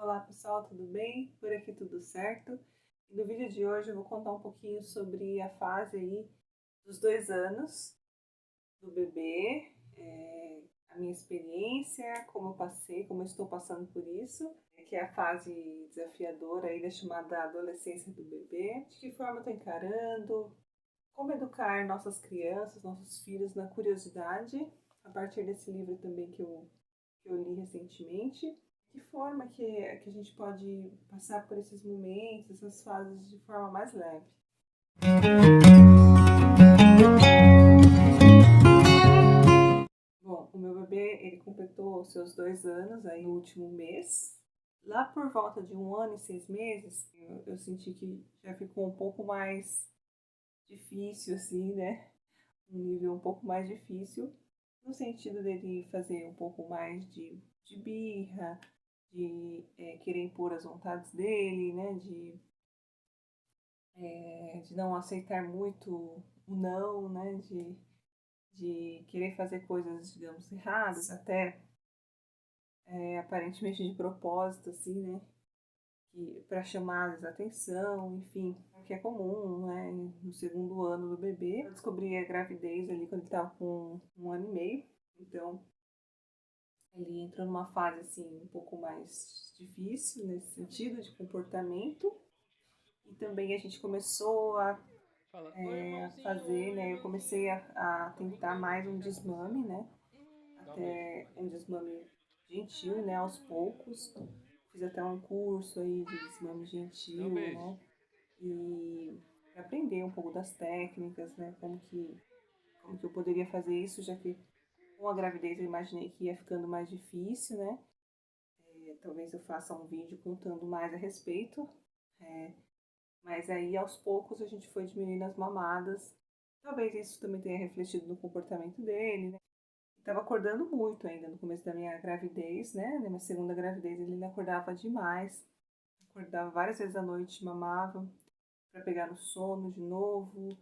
Olá pessoal, tudo bem? Por aqui tudo certo? E no vídeo de hoje eu vou contar um pouquinho sobre a fase aí dos 2 anos do bebê, a minha experiência, como eu passei, como eu estou passando por isso, que é a fase desafiadora aí da chamada adolescência do bebê, de que forma eu estou encarando, como educar nossas crianças, nossos filhos na curiosidade, a partir desse livro também que eu li recentemente. Que forma que a gente pode passar por esses momentos, essas fases de forma mais leve? Bom, o meu bebê, ele completou os seus 2 anos aí no último mês. Lá por volta de 1 ano e 6 meses, eu senti que já ficou um pouco mais difícil, assim, né? Um nível um pouco mais difícil, no sentido dele fazer um pouco mais de birra, de querer impor as vontades dele, né? De não aceitar muito o não, né? De querer fazer coisas, digamos, erradas, até aparentemente de propósito, assim, né? Para chamar a atenção, enfim, o que é comum, né? No segundo ano do bebê. Eu descobri a gravidez ali quando ele estava com 1 ano e meio, então ele entrou numa fase assim um pouco mais difícil nesse sentido de comportamento. E também a gente começou a Fala, oi irmãozinho, fazer, né? Eu comecei a tentar tranquilo? mais um desmame, né? Dá um beijo. Até um desmame gentil, né? Aos poucos. Fiz até um curso aí de desmame Dá um gentil, beijo. né? E aprender um pouco das técnicas, né? Como que eu poderia fazer isso, já que com a gravidez eu imaginei que ia ficando mais difícil, né? Talvez eu faça um vídeo contando mais a respeito. É, mas aí aos poucos a gente foi diminuindo as mamadas. Talvez isso também tenha refletido no comportamento dele, né? Estava acordando muito ainda no começo da minha gravidez, né? Na minha segunda gravidez ele ainda acordava demais. Acordava várias vezes à noite, mamava para pegar no sono de novo.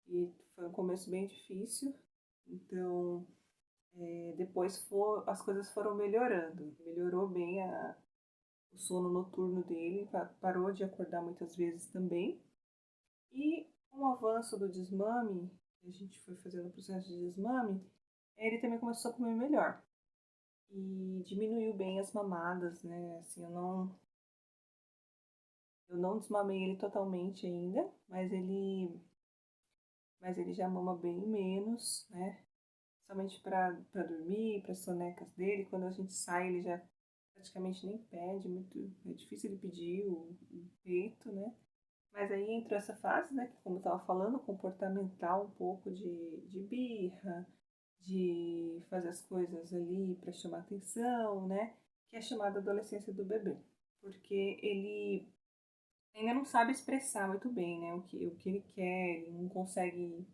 E foi um começo bem difícil. Então, depois as coisas foram melhorando. Melhorou bem o sono noturno dele, parou de acordar muitas vezes também. E com o avanço do desmame, a gente foi fazendo o processo de desmame, ele também começou a comer melhor. E diminuiu bem as mamadas, né? Assim, eu não desmamei ele totalmente ainda, mas ele já mama bem menos, né? Somente para dormir, para as sonecas dele. Quando a gente sai, ele já praticamente nem pede, muito, é difícil ele pedir o peito, né? Mas aí entrou essa fase, né, que como eu estava falando, comportamental, um pouco de birra, de fazer as coisas ali para chamar atenção, né, que é a chamada adolescência do bebê. Porque ele ainda não sabe expressar muito bem, né, o que ele quer, ele não consegue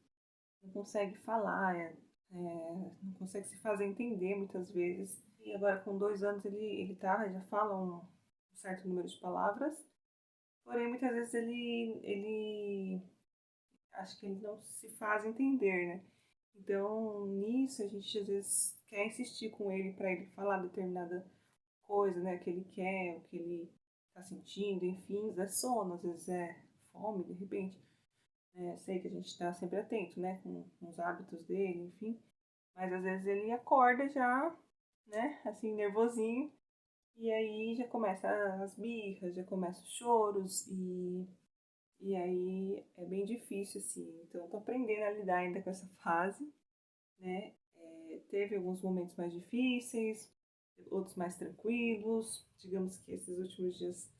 falar, não consegue se fazer entender muitas vezes. E agora com 2 anos já fala um certo número de palavras, porém muitas vezes ele acho que ele não se faz entender, né? Então, nisso, a gente às vezes quer insistir com ele para ele falar determinada coisa, né? Que ele quer, o que ele está sentindo, enfim, às vezes é sono, às vezes é fome, de repente. Sei que a gente está sempre atento, né? Com os hábitos dele, enfim. Mas às vezes ele acorda já, né? Assim, nervosinho. E aí já começa as birras, já começa os choros e aí é bem difícil, assim. Então, eu tô aprendendo a lidar ainda com essa fase, né? Teve alguns momentos mais difíceis, outros mais tranquilos. Digamos que esses últimos dias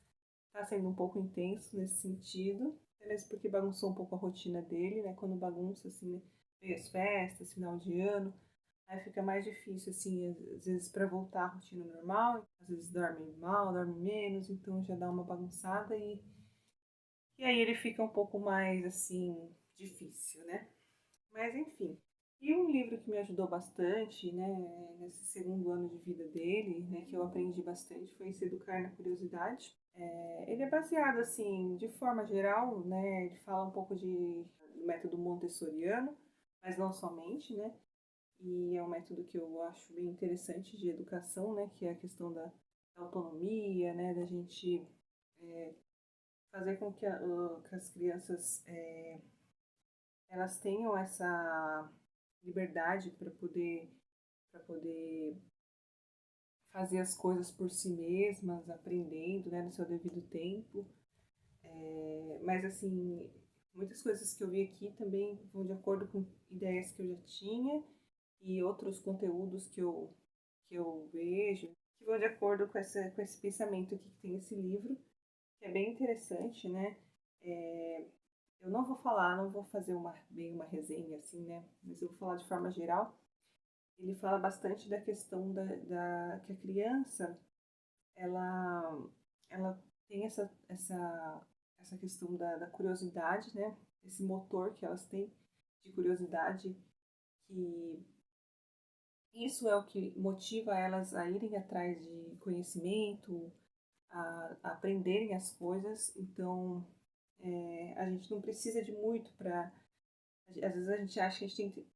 tá sendo um pouco intenso nesse sentido. Até mesmo porque bagunçou um pouco a rotina dele, né? Quando bagunça, assim, né? Meio as festas, final de ano. Aí fica mais difícil, assim, às vezes para voltar à rotina normal. Às vezes dorme mal, dorme menos, então já dá uma bagunçada e aí ele fica um pouco mais, assim, difícil, né? Mas enfim. E um livro que me ajudou bastante, né, nesse segundo ano de vida dele, né, que eu aprendi bastante, foi Se Educar na Curiosidade. Ele é baseado, assim, de forma geral, né, ele fala um pouco do método montessoriano, mas não somente, né, e é um método que eu acho bem interessante de educação, né, que é a questão da autonomia, né, da gente fazer com que, que as crianças elas tenham essa liberdade para poder fazer as coisas por si mesmas, aprendendo, né, no seu devido tempo. Mas assim, muitas coisas que eu vi aqui também vão de acordo com ideias que eu já tinha e outros conteúdos que eu vejo, que vão de acordo com esse pensamento aqui que tem esse livro, que é bem interessante, né? Eu não vou falar, não vou fazer bem uma resenha assim, né? Mas eu vou falar de forma geral. Ele fala bastante da questão que a criança, ela tem essa questão da curiosidade, né? Esse motor que elas têm de curiosidade, que isso é o que motiva elas a irem atrás de conhecimento, a aprenderem as coisas. Então, a gente não precisa de muito para. Às vezes a gente acha que a gente tem que,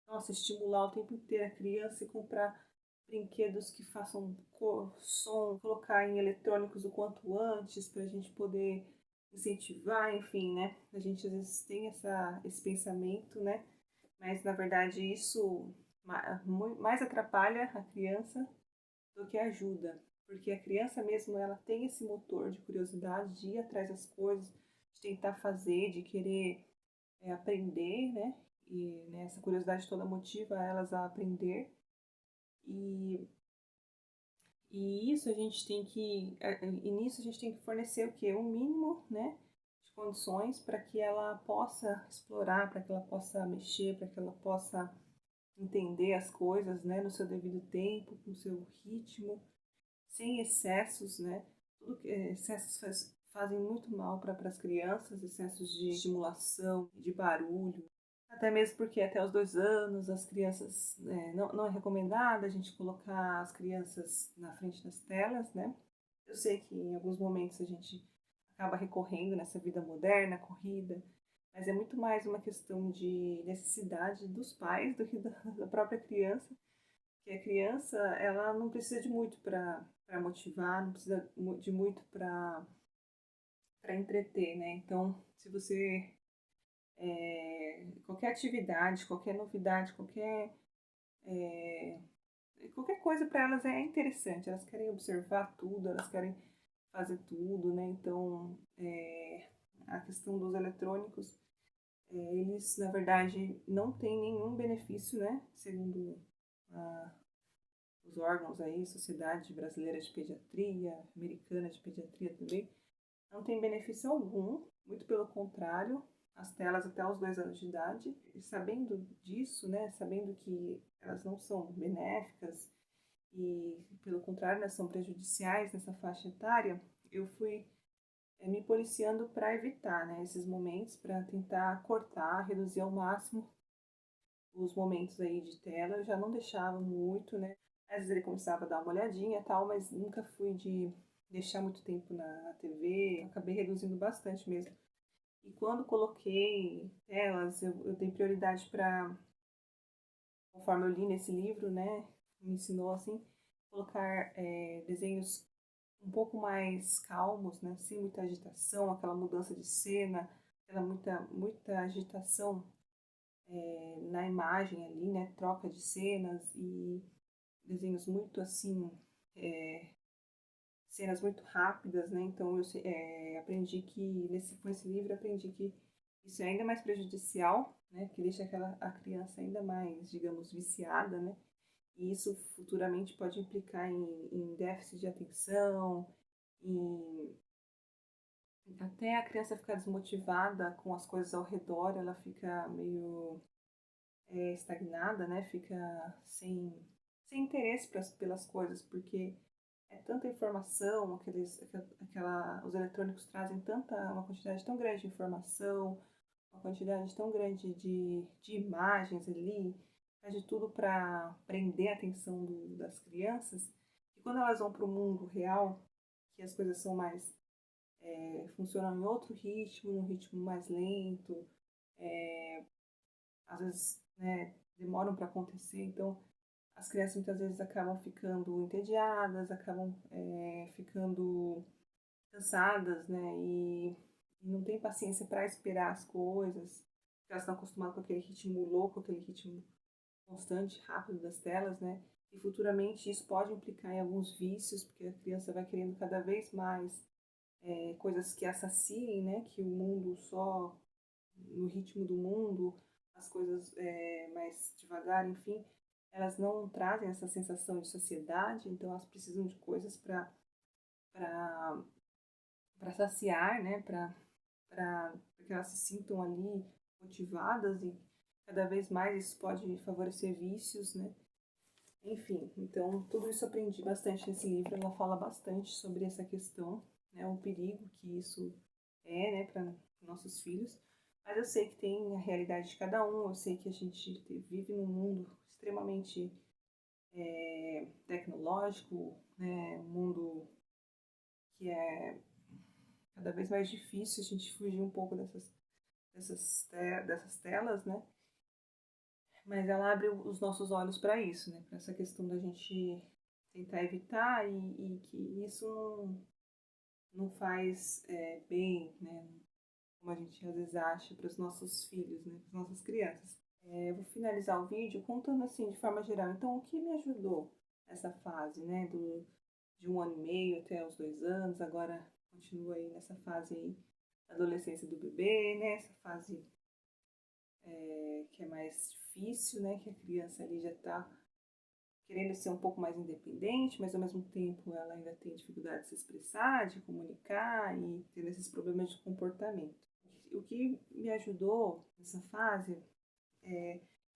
nossa, estimular o tempo inteiro a criança e comprar brinquedos que façam cor, som, colocar em eletrônicos o quanto antes para a gente poder incentivar, enfim, né? A gente às vezes tem esse pensamento, né? Mas na verdade isso mais atrapalha a criança do que ajuda, porque a criança mesmo ela tem esse motor de curiosidade, de ir atrás das coisas, de tentar fazer, de querer aprender, né? E né, essa curiosidade toda motiva elas a aprender. E, e isso a gente tem que, e nisso a gente tem que fornecer o quê? O mínimo, né, de condições para que ela possa explorar, para que ela possa mexer, para que ela possa entender as coisas, né, no seu devido tempo, no seu ritmo, sem excessos, né? Tudo que excessos fazem muito mal para as crianças, excessos de estimulação, de barulho, até mesmo porque até os 2 anos as crianças, não é recomendado a gente colocar as crianças na frente das telas, né? Eu sei que em alguns momentos a gente acaba recorrendo nessa vida moderna, corrida, mas é muito mais uma questão de necessidade dos pais do que da própria criança, que a criança ela não precisa de muito para motivar, não precisa de muito para entreter, né? Então, se você qualquer atividade, qualquer novidade, qualquer coisa para elas é interessante. Elas querem observar tudo, elas querem fazer tudo, né? Então, a questão dos eletrônicos, eles na verdade não têm nenhum benefício, né? Segundo os órgãos aí, Sociedade Brasileira de Pediatria, Americana de Pediatria também, não tem benefício algum, muito pelo contrário, as telas até os 2 anos de idade. E sabendo disso, né, sabendo que elas não são benéficas e, pelo contrário, né, são prejudiciais nessa faixa etária, eu fui me policiando para evitar, né, esses momentos, para tentar cortar, reduzir ao máximo os momentos aí de tela. Eu já não deixava muito, né, às vezes ele começava a dar uma olhadinha e tal, mas nunca fui de deixar muito tempo na TV, acabei reduzindo bastante mesmo. E quando coloquei telas, eu dei prioridade para, conforme eu li nesse livro, né, me ensinou assim, colocar desenhos um pouco mais calmos, né, sem muita agitação, aquela mudança de cena, aquela muita agitação na imagem ali, né, troca de cenas e desenhos muito assim, cenas muito rápidas, né? Então eu aprendi que com esse livro eu aprendi que isso é ainda mais prejudicial, né? Que deixa a criança ainda mais, digamos, viciada, né? E isso futuramente pode implicar em déficit de atenção, em até a criança ficar desmotivada com as coisas ao redor, ela fica meio estagnada, né? Fica sem interesse pelas coisas, porque é tanta informação, os eletrônicos trazem uma quantidade tão grande de informação, uma quantidade tão grande de imagens ali, faz de tudo para prender a atenção das crianças, e quando elas vão para o mundo real, que as coisas são mais, funcionam em outro ritmo, um ritmo mais lento, às vezes, né, demoram para acontecer, então as crianças muitas vezes acabam ficando entediadas, acabam ficando cansadas, né? E não tem paciência para esperar as coisas, porque elas estão acostumadas com aquele ritmo louco, aquele ritmo constante, rápido das telas, né? E futuramente isso pode implicar em alguns vícios, porque a criança vai querendo cada vez mais coisas que assaciem, né? Que o mundo só no ritmo do mundo, as coisas mais devagar, enfim, elas não trazem essa sensação de saciedade, então elas precisam de coisas para saciar, né? Para que elas se sintam ali motivadas e cada vez mais isso pode favorecer vícios, né? Enfim, então tudo isso aprendi bastante nesse livro. Ela fala bastante sobre essa questão, né? O perigo que isso né, para nossos filhos. Mas eu sei que tem a realidade de cada um. Eu sei que a gente vive num mundo extremamente tecnológico, né? Um mundo que é cada vez mais difícil a gente fugir um pouco dessas telas, né? Mas ela abre os nossos olhos para isso, né? Para essa questão da gente tentar evitar e que isso não faz bem, né? Como a gente às vezes acha para os nossos filhos, né? Para as nossas crianças. Eu vou finalizar o vídeo contando assim, de forma geral. Então, o que me ajudou nessa fase, né? De 1 ano e meio até os 2 anos, agora continua aí nessa fase aí, da adolescência do bebê, né? Essa fase que é mais difícil, né? Que a criança ali já está querendo ser um pouco mais independente, mas ao mesmo tempo ela ainda tem dificuldade de se expressar, de comunicar e tendo esses problemas de comportamento. O que me ajudou nessa fase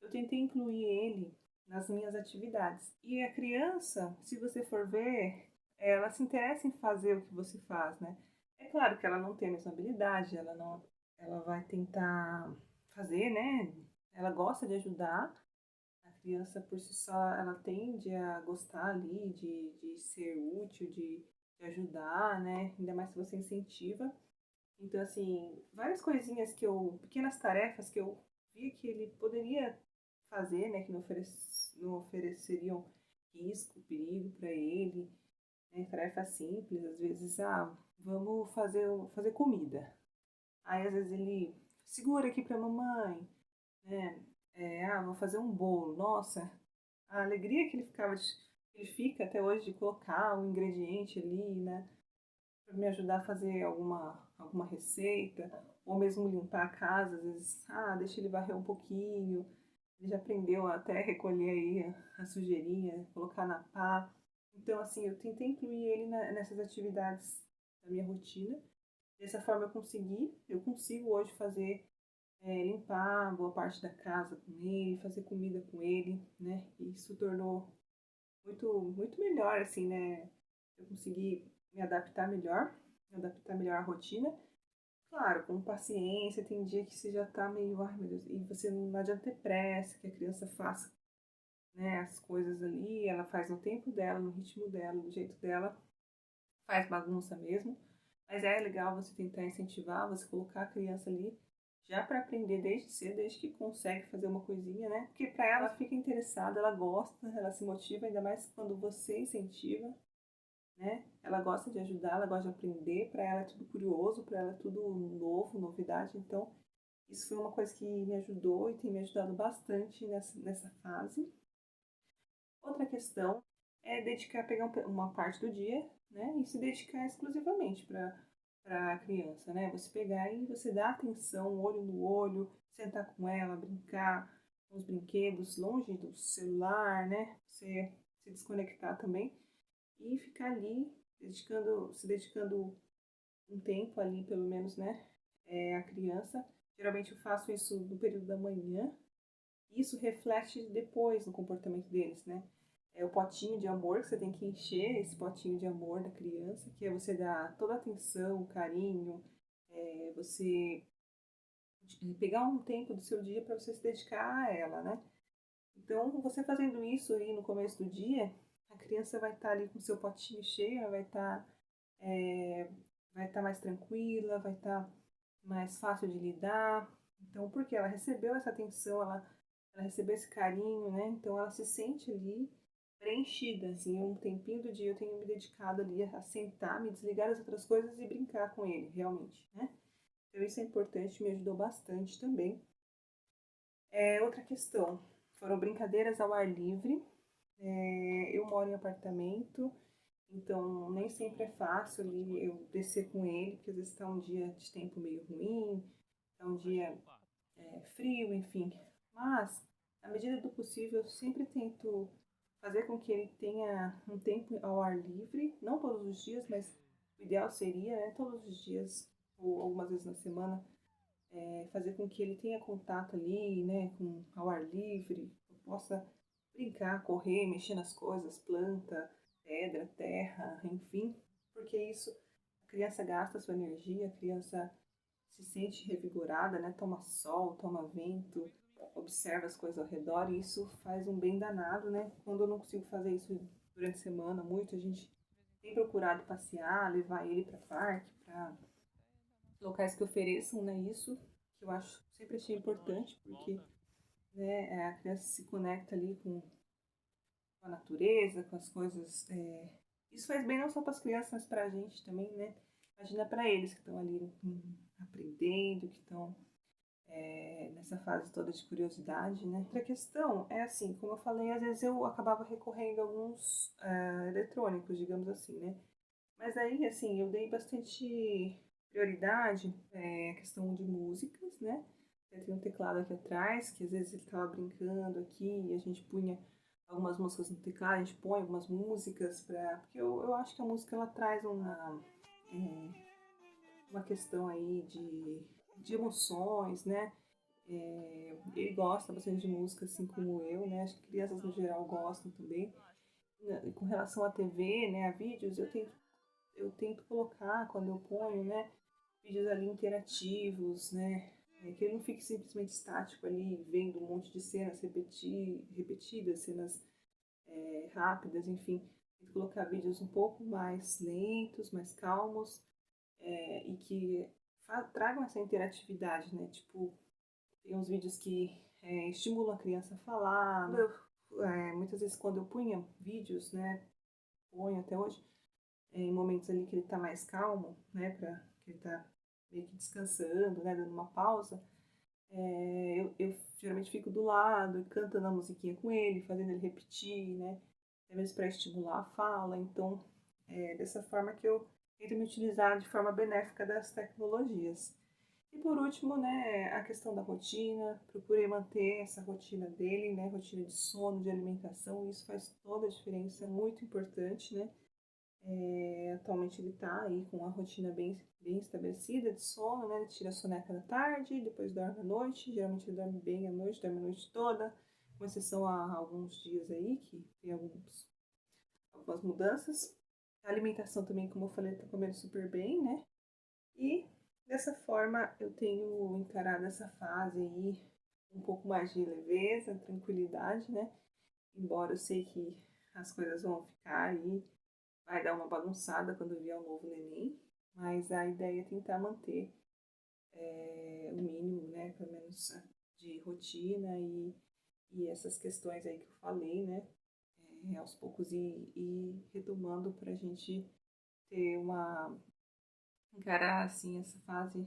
eu tentei incluir ele nas minhas atividades. E a criança, se você for ver, ela se interessa em fazer o que você faz, né? É claro que ela não tem a mesma habilidade, ela vai tentar fazer, né? Ela gosta de ajudar. A criança por si só, ela tende a gostar ali de ser útil, de ajudar, né? Ainda mais se você incentiva. Então, assim, várias coisinhas pequenas tarefas que eu vi que ele poderia fazer, né, que não ofereceriam risco, perigo para ele, né, tarefas simples, às vezes, vamos fazer comida. Aí, às vezes, ele segura aqui para mamãe, né, vou fazer um bolo. Nossa, a alegria que ele fica até hoje de colocar o ingrediente ali, né, para me ajudar a fazer alguma receita, ou mesmo limpar a casa, às vezes, deixa ele varrer um pouquinho, ele já aprendeu até recolher aí a sujeirinha, colocar na pá. Então, assim, eu tentei incluir ele nessas atividades da minha rotina. Dessa forma eu consigo hoje fazer, limpar boa parte da casa com ele, fazer comida com ele, né? E isso tornou muito melhor, assim, né? Eu consegui me adaptar melhor à rotina. Claro, com paciência, tem dia que você já tá meio, ai meu Deus, e você não adianta ter pressa, que a criança faça, né, as coisas ali, ela faz no tempo dela, no ritmo dela, do jeito dela, faz bagunça mesmo, mas é legal você tentar incentivar, você colocar a criança ali já para aprender desde cedo, desde que consegue fazer uma coisinha, né? Porque para ela fica interessada, ela gosta, ela se motiva, ainda mais quando você incentiva, né? Ela gosta de ajudar, ela gosta de aprender, para ela é tudo curioso, para ela é tudo novo, novidade. Então, isso foi uma coisa que me ajudou e tem me ajudado bastante nessa fase. Outra questão é pegar uma parte do dia, né, e se dedicar exclusivamente para a criança, né? Você pegar e você dar atenção, olho no olho, sentar com ela, brincar com os brinquedos, longe do celular, né? Você se desconectar também e ficar ali se dedicando um tempo ali, pelo menos, né, à criança. Geralmente eu faço isso no período da manhã. E isso reflete depois no comportamento deles, né? É o potinho de amor que você tem que encher esse potinho de amor da criança, que é você dar toda a atenção, carinho, você pegar um tempo do seu dia para você se dedicar a ela, né? Então, você fazendo isso aí no começo do dia, a criança vai estar ali com o seu potinho cheio, ela vai estar mais tranquila, vai estar mais fácil de lidar. Então, porque ela recebeu essa atenção, ela ela receber esse carinho, né? Então ela se sente ali preenchida, assim, um tempinho do dia eu tenho me dedicado ali a sentar, me desligar das outras coisas e brincar com ele, realmente, né? Então isso é importante, me ajudou bastante também. Outra questão, foram brincadeiras ao ar livre. Eu moro em apartamento, então nem sempre é fácil ali eu descer com ele, porque às vezes está um dia de tempo meio ruim, está um dia frio, enfim. Mas, na medida do possível, eu sempre tento fazer com que ele tenha um tempo ao ar livre, não todos os dias, mas o ideal seria, né, todos os dias ou algumas vezes na semana, fazer com que ele tenha contato ali, né, com ao ar livre, eu possa brincar, correr, mexer nas coisas, planta, pedra, terra, enfim, porque isso a criança gasta sua energia, a criança se sente revigorada, né? Toma sol, toma vento, observa as coisas ao redor e isso faz um bem danado, né? Quando eu não consigo fazer isso durante a semana, muito, a gente tem procurado passear, levar ele para parque, para locais que ofereçam, né? Isso que eu acho sempre achei importante, porque né, a criança se conecta ali com a natureza, com as coisas. Isso faz bem não só para as crianças, mas para a gente também, né? Imagina para eles que estão ali aprendendo, que estão nessa fase toda de curiosidade, né? Outra questão é assim, como eu falei, às vezes eu acabava recorrendo a alguns eletrônicos, digamos assim, né? Mas aí, assim, eu dei bastante prioridade à questão de músicas, né? Eu tenho um teclado aqui atrás, que às vezes ele estava brincando aqui e a gente punha algumas músicas no teclado, a gente põe algumas músicas para... Porque eu acho que a música, ela traz uma questão aí de emoções, né? Ele gosta bastante de música, assim como eu, né? Acho que crianças no geral gostam também. Com relação à TV, né, a vídeos, eu tento colocar, quando eu ponho, né, vídeos ali interativos, né, que ele não fique simplesmente estático ali, vendo um monte de cenas repetidas, cenas rápidas, enfim. Tento colocar vídeos um pouco mais lentos, mais calmos, e que tragam essa interatividade, né, tipo, tem uns vídeos que estimulam a criança a falar. Muitas vezes quando eu punha vídeos, né, ponho até hoje, em momentos ali que ele está mais calmo, né, que ele está meio que descansando, né, dando uma pausa, eu geralmente fico do lado, cantando a musiquinha com ele, fazendo ele repetir, né, às vezes para estimular a fala. Então, dessa forma que eu tento me utilizar de forma benéfica das tecnologias. E por último, né, a questão da rotina. Procurei manter essa rotina dele, né, rotina de sono, de alimentação. Isso faz toda a diferença, é muito importante, né. Atualmente ele está aí com uma rotina bem estabelecida de sono, né, ele tira a soneca da tarde, depois dorme à noite. Geralmente ele dorme bem à noite, dorme a noite toda, com exceção a alguns dias aí que tem algumas mudanças. A alimentação também, como eu falei, está comendo super bem, né. E dessa forma eu tenho encarado essa fase aí um pouco mais de leveza, tranquilidade, né? Embora eu sei que as coisas vão ficar aí, vai dar uma bagunçada quando vier o novo neném, mas a ideia é tentar manter o mínimo, né? Pelo menos de rotina e essas questões aí que eu falei, né? Aos poucos ir retomando para a gente ter encarar assim essa fase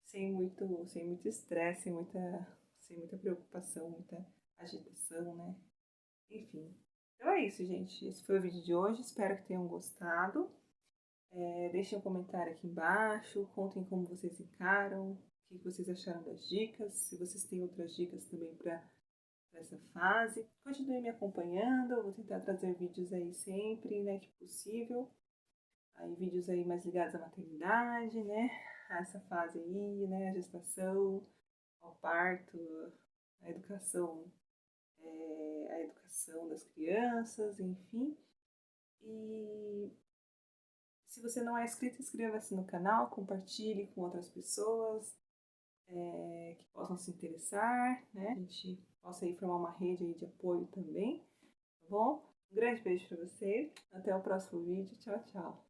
sem muito estresse, sem muita preocupação, muita agitação, né? Enfim. Então é isso, gente. Esse foi o vídeo de hoje. Espero que tenham gostado. Deixem um comentário aqui embaixo. Contem como vocês encaram. O que vocês acharam das dicas. Se vocês têm outras dicas também para essa fase. Continuem me acompanhando. Eu vou tentar trazer vídeos aí sempre, né, que possível. Aí vídeos aí mais ligados à maternidade, né? A essa fase aí, né? A gestação, ao parto, a educação, das crianças, enfim. E se você não é inscrito, inscreva-se no canal, compartilhe com outras pessoas que possam se interessar, né? A gente possa aí formar uma rede aí de apoio também, tá bom? Um grande beijo para vocês. Até o próximo vídeo. Tchau, tchau.